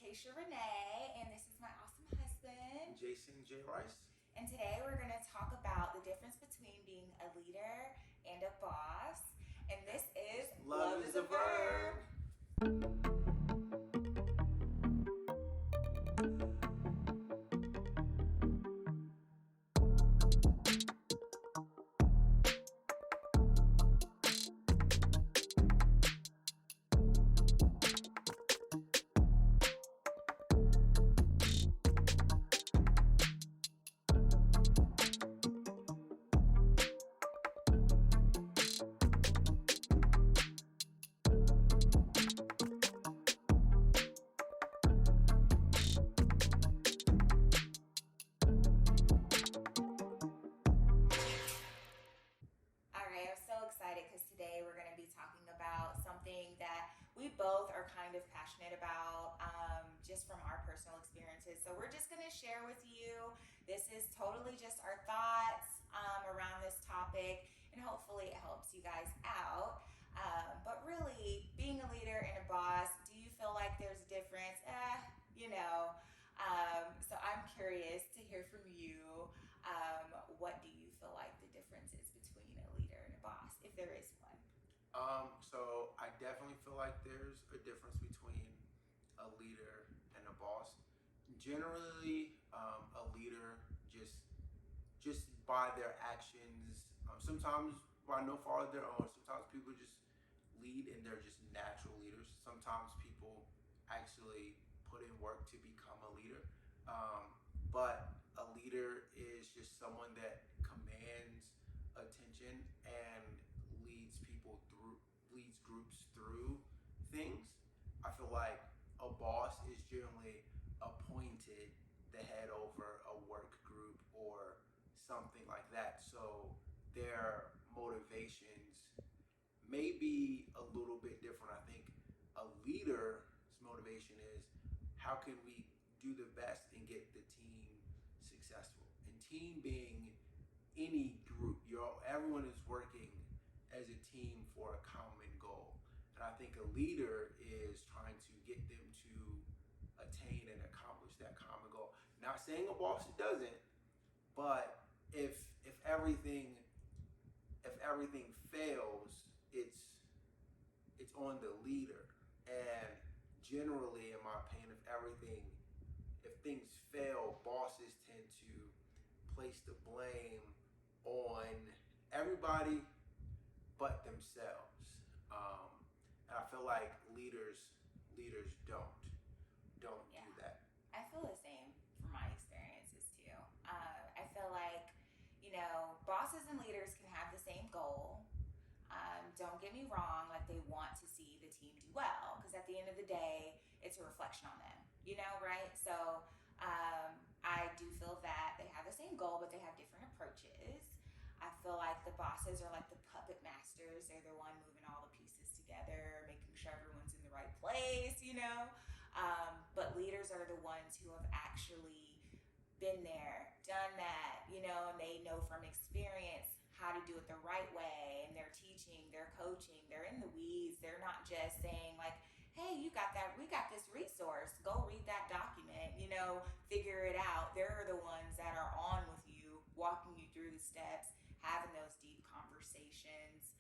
Kaysha Renee, and this is my awesome husband, JasonJRice. and today we're going to talk about the difference between being a leader and a boss. And this is Love is a Verb. All right, I'm so excited because today we're going to be talking about something that we both are kind of passionate about, just from our personal experiences. So we're just going to share with you. This is totally just our thoughts around this topic, and hopefully it helps you guys out. But really, being a leader and a boss, do you feel like there's a difference? You know. So I'm curious to hear from you. What do you feel like the difference is between a leader and a boss, if there is one? So I definitely feel like there's a difference between a leader and a boss. Generally, a leader just by their actions, sometimes by no fault of their own. Sometimes people just lead and they're just natural leaders. Sometimes people actually put in work to become a leader. But a leader is just someone that commands attention and leads groups through things. I feel like a boss is generally appointed the head over a work group or something like that. So their motivations may be a little bit different. I think a leader's motivation is how can we do the best and get the team successful. And team being any group, everyone is working as a team for a common goal. And I think a leader is trying to get them to attain and accomplish that common goal. Not saying a boss doesn't, but if everything fails, it's on the leader. And generally, in my opinion, if things fail, bosses tend to place the blame on everybody but themselves. And I feel like leaders don't Yeah, do that. I feel the same from my experiences too. I feel like, bosses and leaders can have the same goal. Don't get me wrong, like they want to see the team do well because at the end of the day, it's a reflection on them, right? So I do feel that they have the same goal, but they have different approaches. I feel like the bosses are like the puppet masters. They're the one moving all the pieces together, making sure everyone's in the right place. But leaders are the ones who have actually been there, done that, and they know from experience how to do it the right way. And they're teaching, they're coaching, they're in the weeds. They're not just saying, like, hey, you got that, we got this resource, go read that document, figure it out. They're the ones that are on with you, walking you through the steps, having those deep conversations.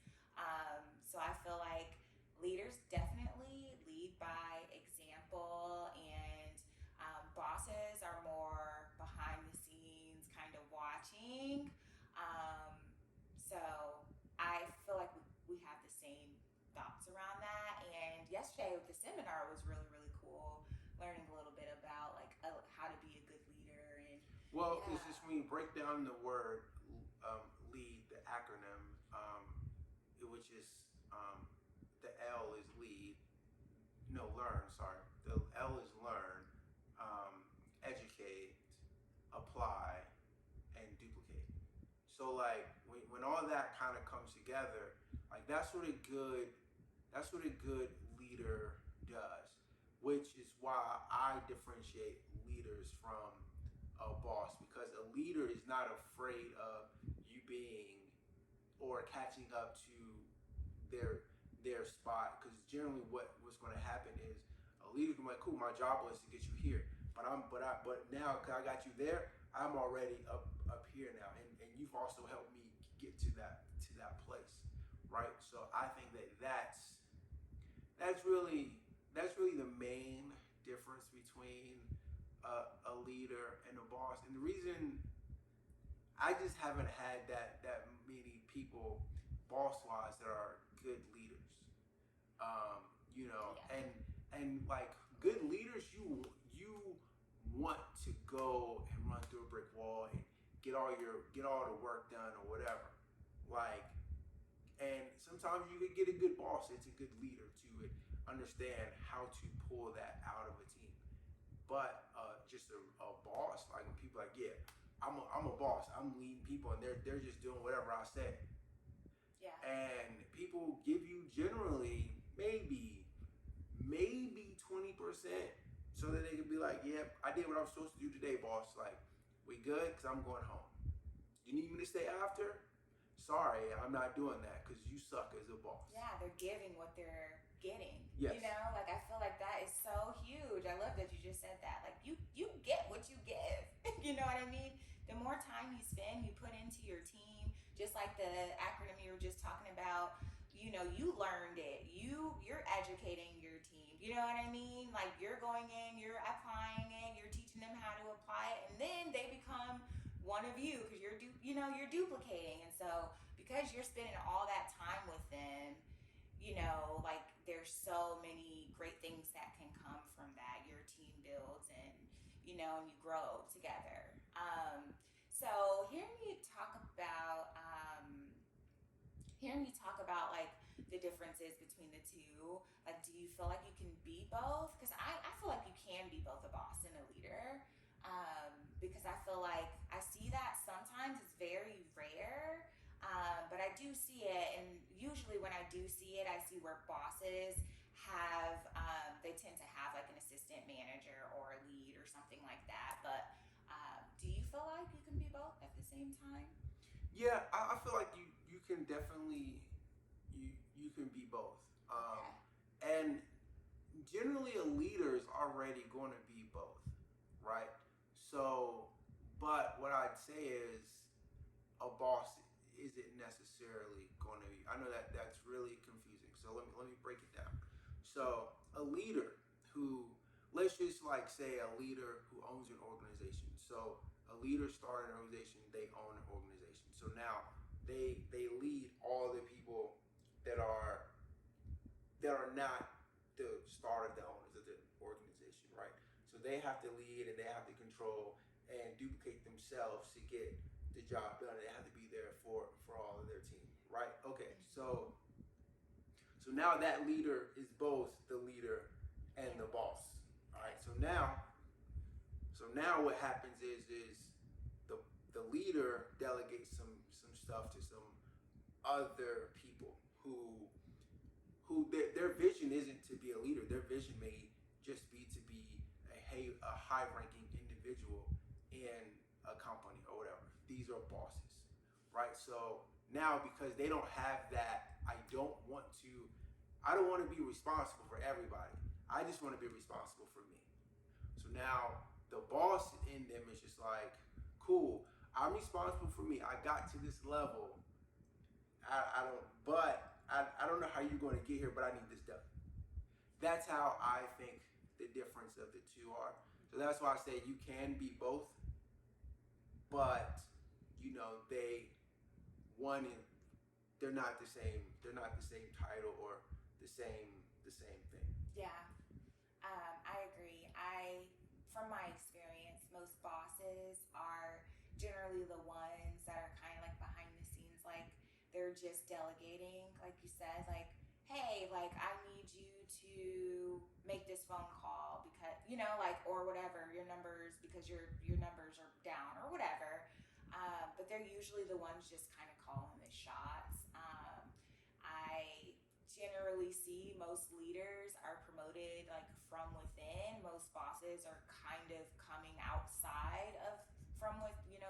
So I feel like leaders definitely lead by example, and bosses are more behind the scenes, kind of watching. So I feel like we have the same thoughts around that. And yesterday with the seminar was really, really cool, learning a little bit about like how to be a good leader. And Well, yeah. it's just when you break down the word lead, the acronym, which is the L is lead. No, learn. Sorry, the L is learn, educate, apply, and duplicate. So like when all that kind of comes together, like that's what a good leader does, which is why I differentiate leaders from a boss, because a leader is not afraid of you being or catching up to their spot, because generally what's going to happen is a A leader can be like, cool, my job was to get you here, but now because I got you there, I'm already up here now, and you've also helped me get to that place, right? So I think that's really the main difference between a leader and a boss. And the reason I just haven't had that many people boss wise that are good leaders. Yeah. And like good leaders, you want to go and run through a brick wall and get all the work done or whatever. Like, and sometimes you could get a good boss. It's a good leader to understand how to pull that out of a team. But just a boss, like when people are like, yeah, I'm a boss. I'm leading people, and they're just doing whatever I say. Yeah. And people give you generally maybe 20%, so that they can be like, yeah, I did what I was supposed to do today, boss. Like, we good? Because I'm going home. You need me to stay after? Sorry, I'm not doing that because you suck as a boss. Yeah, they're giving what they're getting. Yes. You know, like I feel like that is so huge. I love that you just said that. Like you get what you give. You know what I mean? The more time you spend, you put into your team, just like the acronym you were just talking about, you know, you learned it. You're educating your team. You know what I mean? Like you're going in, you're applying it, you're teaching them how to apply it, and then they become one of you because you're duplicating. And so because you're spending all that time with them, you know, like there's so many great things that can come from that. Your team builds, and you know, and you grow together. So hearing you talk about like the differences between the two, like do you feel like you can be both? Because I feel like you can be both a boss and a leader. Because I feel like I see that sometimes. It's very rare, but I do see it. And usually when I do see it, I see where bosses have, they tend to have like an assistant manager or a lead or something like that. But do you feel like you can be both at the same time? Yeah, I feel like you can definitely you can be both. Okay. And generally a leader is already going to be both, right? So, but what I'd say is a boss isn't necessarily going to be. I know that's really confusing. So let me break it down. So a leader who, let's just like say a leader who owns an organization. So a leader started an organization, they own an organization. So now they lead all the people that are not the starter, the owners of the organization, right? So they have to lead and they have to control and duplicate themselves to get the job done. They have to be there for all of their team, right? Okay, so now that leader is both the leader and the boss. All right, so now what happens is the leader delegates some stuff to some other people who their vision isn't to be a leader. Their vision may just be to be a high-ranking individual in a company or whatever. These are bosses, right? So now because they don't have that, I don't want to be responsible for everybody. I just want to be responsible for me. So now the boss in them is just like, cool, I'm responsible for me. I got to this level. I don't know how you're going to get here, but I need this done. That's how I think the difference of the two are. So that's why I say you can be both, but you know they're not the same. They're not the same title or the same thing. Yeah, I agree. From my experience, most bosses are generally the ones that are kind of like behind the scenes, like they're just delegating, like you said, like, hey, like I need you to make this phone call because like or whatever because your numbers are down or whatever. But they're usually the ones just kind of calling the shots. I generally see most leaders are promoted like from within. Most bosses are kind of coming outside of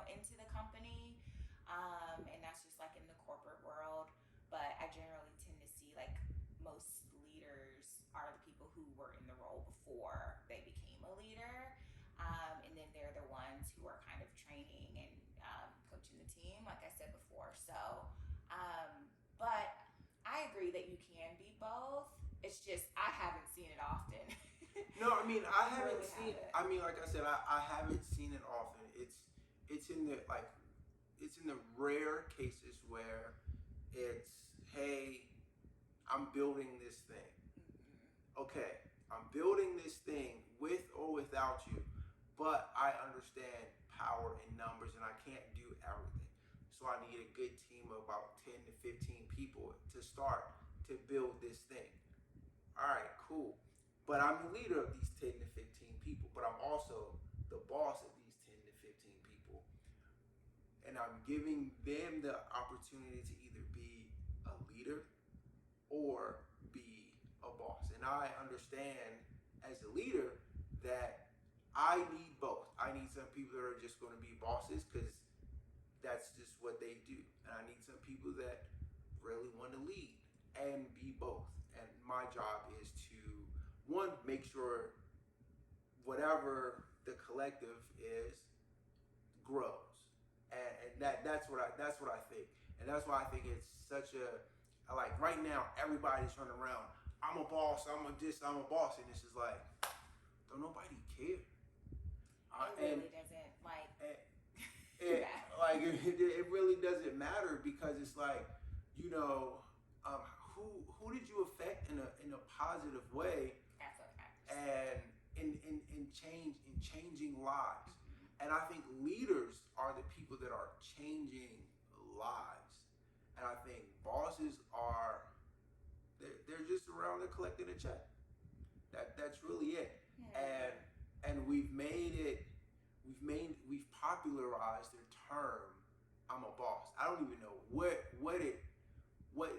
into the company, and that's just like in the corporate world. But I generally tend to see like most leaders are the people who were in the role before agree that you can be both. It's just I haven't seen it often. No, I mean I haven't Really seen. haven't. I mean, like I said, I haven't seen it often. It's in the like it's in the rare cases where it's, hey, I'm building this thing. Okay, I'm building this thing with or without you, but I understand power in numbers and I can't do everything. So I need a good team of about 10 to 15 people to start to build this thing. All right, cool. But I'm the leader of these 10 to 15 people, but I'm also the boss of these 10 to 15 people. And I'm giving them the opportunity to either be a leader or be a boss. And I understand as a leader that I need both. I need some people that are just going to be bosses because that's just what they do. And I need some people that really want to lead and be both. And my job is to, one, make sure whatever the collective is grows. And that's what I think. And that's why I think it's such a, like right now, everybody's running around. I'm a boss, I'm a boss. And it's just like, don't nobody care. It really doesn't like. Like it really doesn't matter because it's like, you know, who did you affect in a positive way? That's what matters. And in changing lives. And I think leaders are the people that are changing lives. And I think bosses are they're just around there collecting a check. That's really it. Yeah. And we've popularized the term I'm a boss. I don't even know what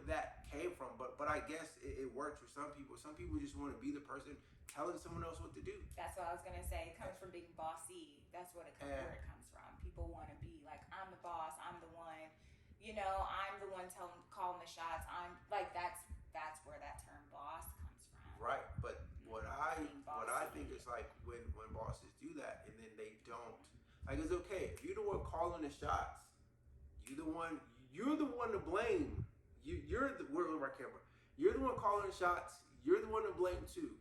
that came from, but I guess it works for some people. Some people just want to be the person telling someone else what to do. That's what I was gonna say. It comes from being bossy. That's what where it comes from. People want to be like, I'm the boss. I'm the one. You know, I'm the one calling the shots. I'm like that's where that term boss comes from. Right, but what I think is like when bosses do that and then they don't, like, it's okay if you're the one calling the shots. You're the one to blame. You're the one calling the shots. You're the one to blame too.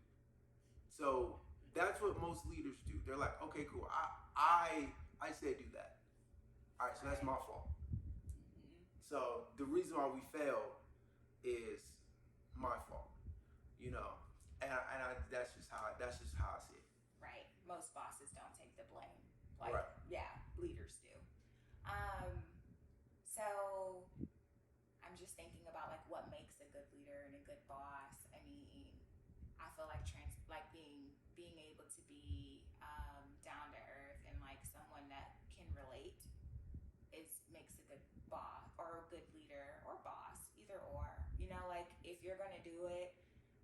So that's what most leaders do. They're like, okay, cool. I said do that. All right, so that's my fault. So the reason why we failed is my fault. You know, and that's just how I see it. Right. Most bosses don't take the blame. Like, right. Yeah, leaders do. So I'm just thinking about like what makes a good leader and a good boss. I mean, I feel like being able to be down to earth and like someone that can relate makes a good boss or a good leader or boss, either or. You know, like if you're gonna do it,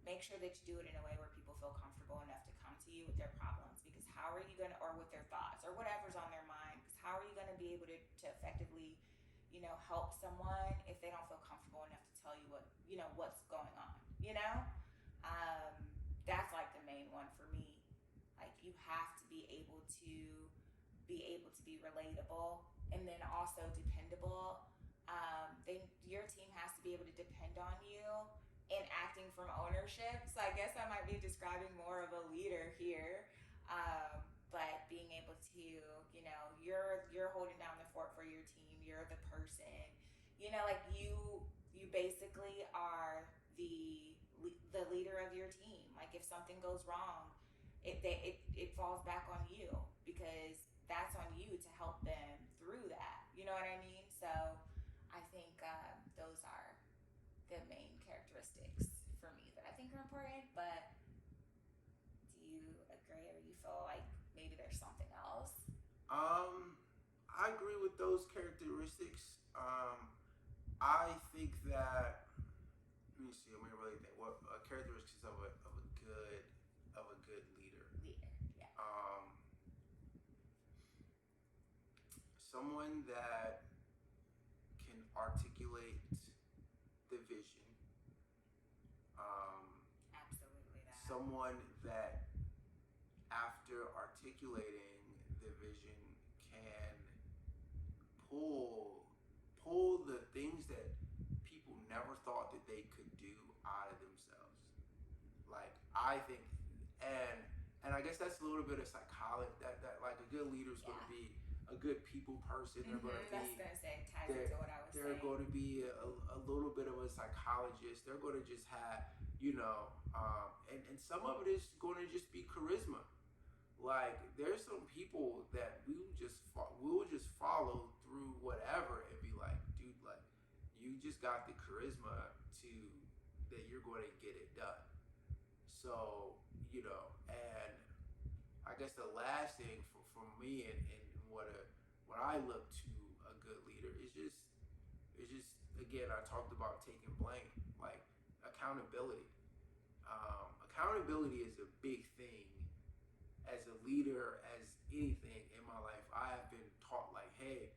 make sure that you do it in a way where people feel comfortable enough to come to you with their problems. Because how are you gonna, or with their thoughts or whatever's on their mind? Because how are you gonna be able to effectively, you know, help someone if they don't feel comfortable enough to tell you what's going on? You know, that's like the main one for me. Like you have to be able to be relatable and then also dependable. Your team has to be able to depend on you and acting from ownership. So I guess I might be describing more of a leader here. But being able to, you know, you're holding down the fort for your team. You're the person, you know, like you basically are the leader of your team. Like if something goes wrong, it falls back on you because that's on you to help them through that. You know what I mean? So I think those are the main characteristics for me that I think are important. But do you agree, or you feel like maybe there's something else? I agree with those characteristics. I think that, let me see. Let me really think. What characteristics of a good leader? Yeah. Someone that can articulate the vision. Absolutely that. Someone that, after articulating the vision, can pull the things that people never thought that they could do out of themselves. Like I think, and I guess that's a little bit of psychology. That like a good leader is going to be a good people person. They're going to be. That's gonna say ties into what I was saying. They're going to be a little bit of a psychologist. They're going to just have, and some of it is going to just be charisma. Like there's some people that we'll just follow through whatever and be like, dude, like you just got the charisma to that you're going to get it done. So and I guess the last thing for me and what I look to a good leader is just again I talked about taking blame, like accountability. Accountability is a big thing as a leader, as anything in my life. I have been taught like, hey,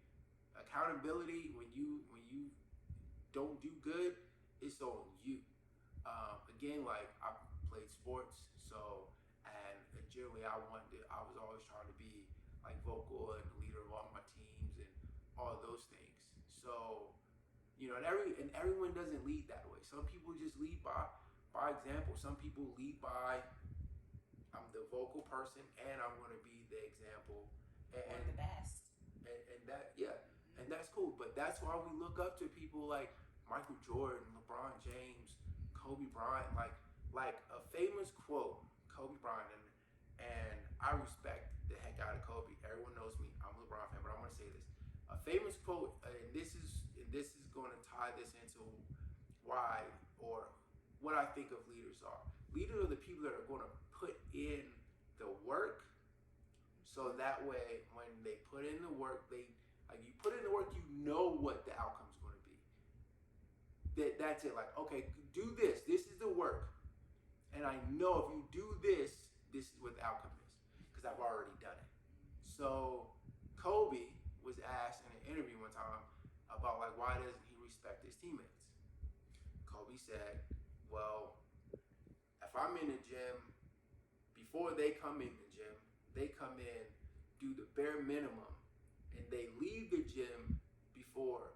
accountability when you don't do good, it's on you. Again, like I played sports, so and generally I was always trying to be like vocal and the leader of all my teams and all of those things. So, and everyone doesn't lead that way. Some people just lead by example. Some people lead by I'm the vocal person and I'm going to be the example. And the best. And that, yeah, and that's cool. But that's why we look up to people like Michael Jordan, LeBron James, Kobe Bryant. Like a famous quote, Kobe Bryant, and I respect the heck out of Kobe. Everyone knows me. I'm a LeBron fan, but I'm going to say this. A famous quote, and this is going to tie this into why or what I think of leaders are. Leaders are the people that are going to put in the work, so that way when they put in the work, you put in the work, you know what the outcome's going to be. That's it. Like, okay, do this. This is the work, and I know if you do this, this is what the outcome is because I've already done it. So Kobe was asked in an interview one time about like why doesn't he respect his teammates? Kobe said, well, if I'm in the gym, before they come in the gym, they come in, do the bare minimum, and they leave the gym before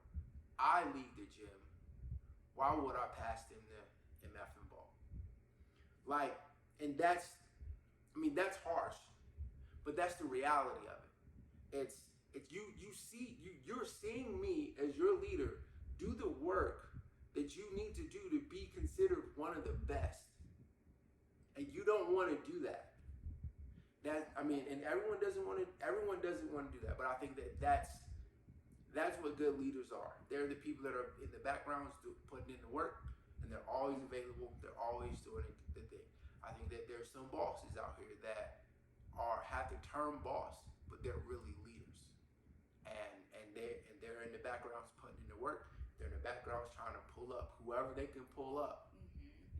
I leave the gym. Why would I pass them the MFing ball? Like, and that's harsh, but that's the reality of it. It's you're seeing me as your leader do the work that you need to do to be considered one of the best. And you don't want to do that. And everyone doesn't want to do that. But I think that's what good leaders are. They're the people that are in the backgrounds putting in the work, and they're always available. They're always doing the thing. I think that there's some bosses out here that have the term boss, but they're really leaders, and they're in the backgrounds putting in the work. They're in the backgrounds trying to pull up whoever they can pull up.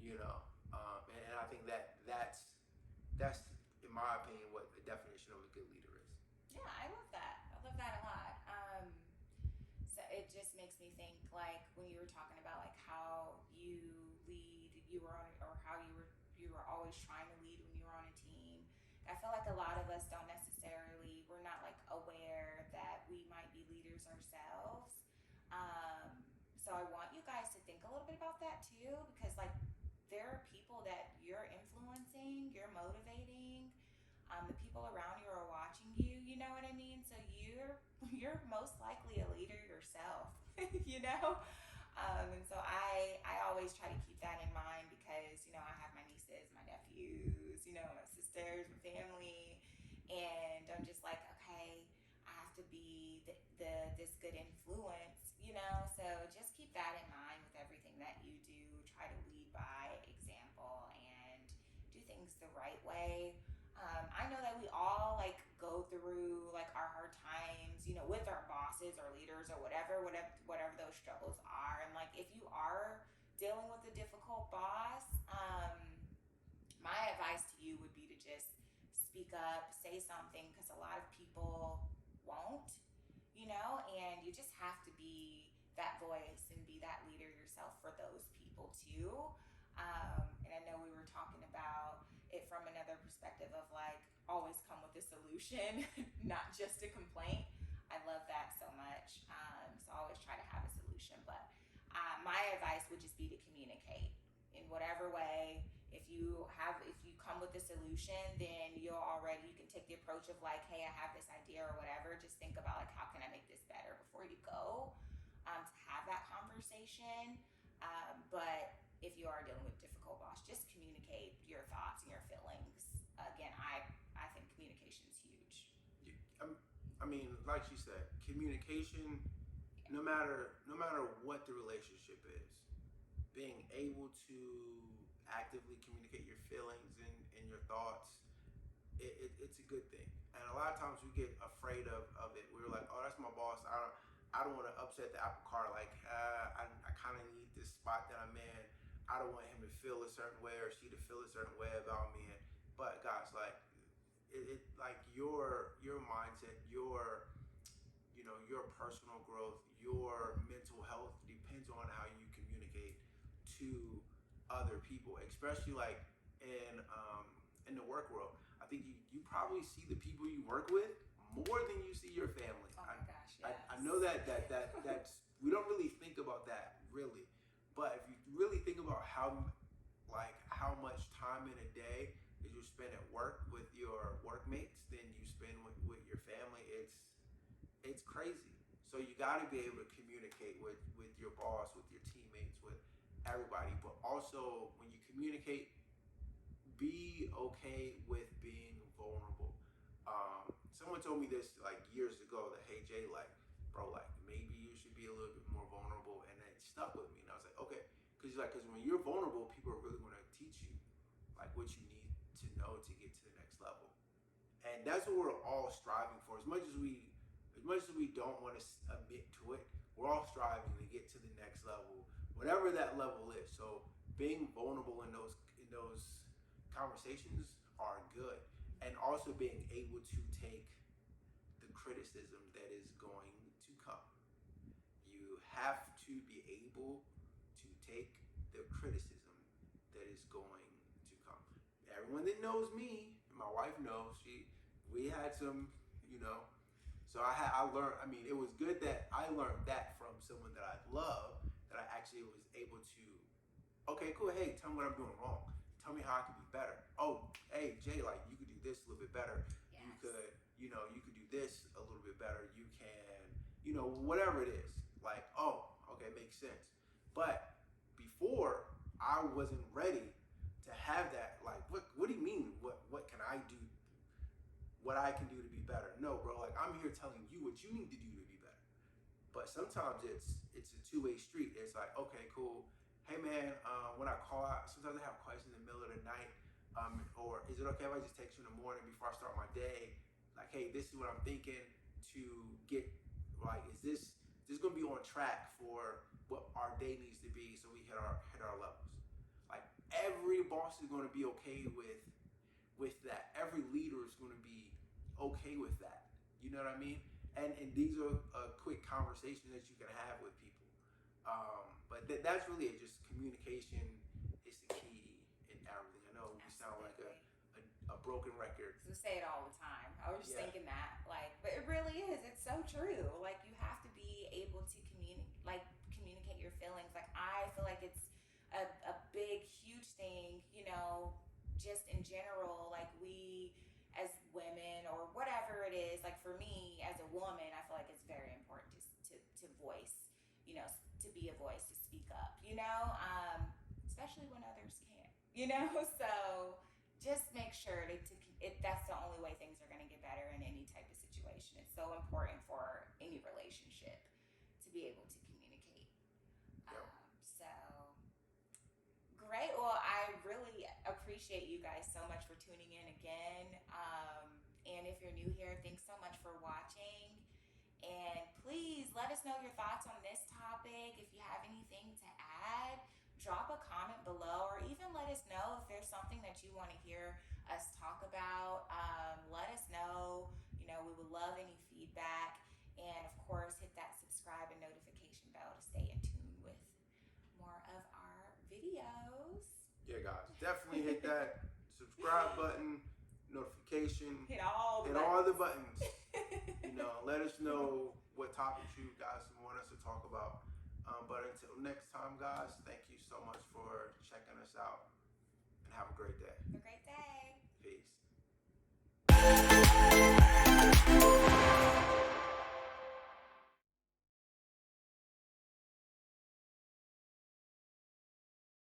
And I think that's in my opinion what the definition of a good leader is. Yeah, I love that. I love that a lot. So it just makes me think like when you were talking about like how you lead, how you were always trying to lead when you were on a team. I feel like a lot of us we're not like aware that we might be leaders ourselves. So I want you guys to think a little bit about that too, because like there are people that you're influencing, you're motivating, the people around you are watching you, you know what I mean? So you're most likely a leader yourself, and so I always try to keep that in mind because, I have my nieces, my nephews, my sisters, my family, and I'm just like, okay, I have to be this good influence, so just keep that in mind with everything that you do. Try to lead by example and do things the right way. I know that we all like go through like our hard times, with our bosses or leaders or whatever those struggles are. And like if you are dealing with a difficult boss, my advice to you would be to just speak up, say something, because a lot of people won't, and you just have to be that voice and be that leader yourself for those people too. And I know we were talking about it from another perspective of like always come with a solution, not just a complaint. I love that so much. So I always try to have a solution. But my my advice would just be to communicate in whatever way. If you come with a solution, then you can take the approach of like, hey, I have this idea or whatever. Just think about like, how can I make this better before you go to have that conversation. But if you are dealing with a difficult boss, just communicate your thoughts and your feelings. Again, I think communication is huge. I mean, like she said, communication. No matter what the relationship is, being able to actively communicate your feelings and your thoughts, it's a good thing. And a lot of times we get afraid of it. We're like, oh, that's my boss. I don't want to upset the apple cart. Like, I kind of need this spot that I'm in. I don't want him to feel a certain way or she to feel a certain way about me. But guys, like, it like your mindset, your personal growth, your mental health depends on how you communicate to other people, especially like in the work world. I think you probably see the people you work with more than you see your family. Oh my gosh, yes. I know that's we don't really think about that really, but if you really think about how much time in a day that you spend at work with your workmates than you spend with your family, it's crazy. So you got to be able to communicate with your boss, with your teammates, with everybody. But also, when you communicate, be okay with being vulnerable. Someone told me this like years ago that, hey Jay, like, bro, like maybe you should be a little bit more vulnerable, and it stuck with me. And I was like, okay, because when you're vulnerable, people are really going to teach you like what you need to know to get to the next level, and that's what we're all striving for. As much as we don't want to admit to it, we're all striving to get to the next level, whatever that level is. So being vulnerable in those conversations are good, and also being able to take the criticism that is going to come. You have to be able to take the criticism that is going to come. Everyone that knows me, and my wife knows, we had some, so I learned. I mean, it was good that I learned that from someone that I love, that I actually was able to, okay, cool, hey, tell me what I'm doing wrong. Tell me how I can be better. Oh, hey, Jay, like, you could do this a little bit better. Yes. You could do this a little bit better. You can, whatever it is. Like, oh, okay, makes sense. But before, I wasn't ready to have that. Like, what do you mean? What can I do? What I can do to be better? No, bro. Like, I'm here telling you what you need to do to be better. But sometimes it's a two-way street. It's like, okay, cool. Hey, man, when I call out, sometimes I have questions in the middle of the night. Or is it okay if I just text you in the morning before I start my day? Like, hey, this is what I'm thinking to get. Like, is this going to be on track for what our day needs to be so we hit our levels? Like, every boss is going to be okay with that. Every leader is going to be okay with that. You know what I mean? And these are quick conversations that you can have with people. But that's really it. Just communication is the key in everything. I know we sound like a broken record. We say it all the time. I was just thinking that, like, but it really is. It's so true. Like, you have to be able to communicate your feelings. Like, I feel like it's a big, huge thing, just in general. Like, we as women or whatever it is, like for me as a woman, I feel like it's very important to voice, to be a voice, to speak up, especially when others can't, so just make sure that's the only way things are going to get better in any type of situation. It's so important for any relationship to be able to communicate. Yep. So great. Well, I really appreciate you guys so much for tuning in again. And if you're new here, thanks so much for watching. And please let us know your thoughts on this topic. If you have anything to add, drop a comment below, or even let us know if there's something that you want to hear us talk about. Let us know. We would love any feedback. And of course, hit that subscribe and notification bell to stay in tune with more of our videos. Yeah, guys, definitely hit that subscribe button, notification. Hit all the buttons. Let us know what topics you guys want us to talk about. But until next time, guys, thank you so much for checking us out, and have a great day.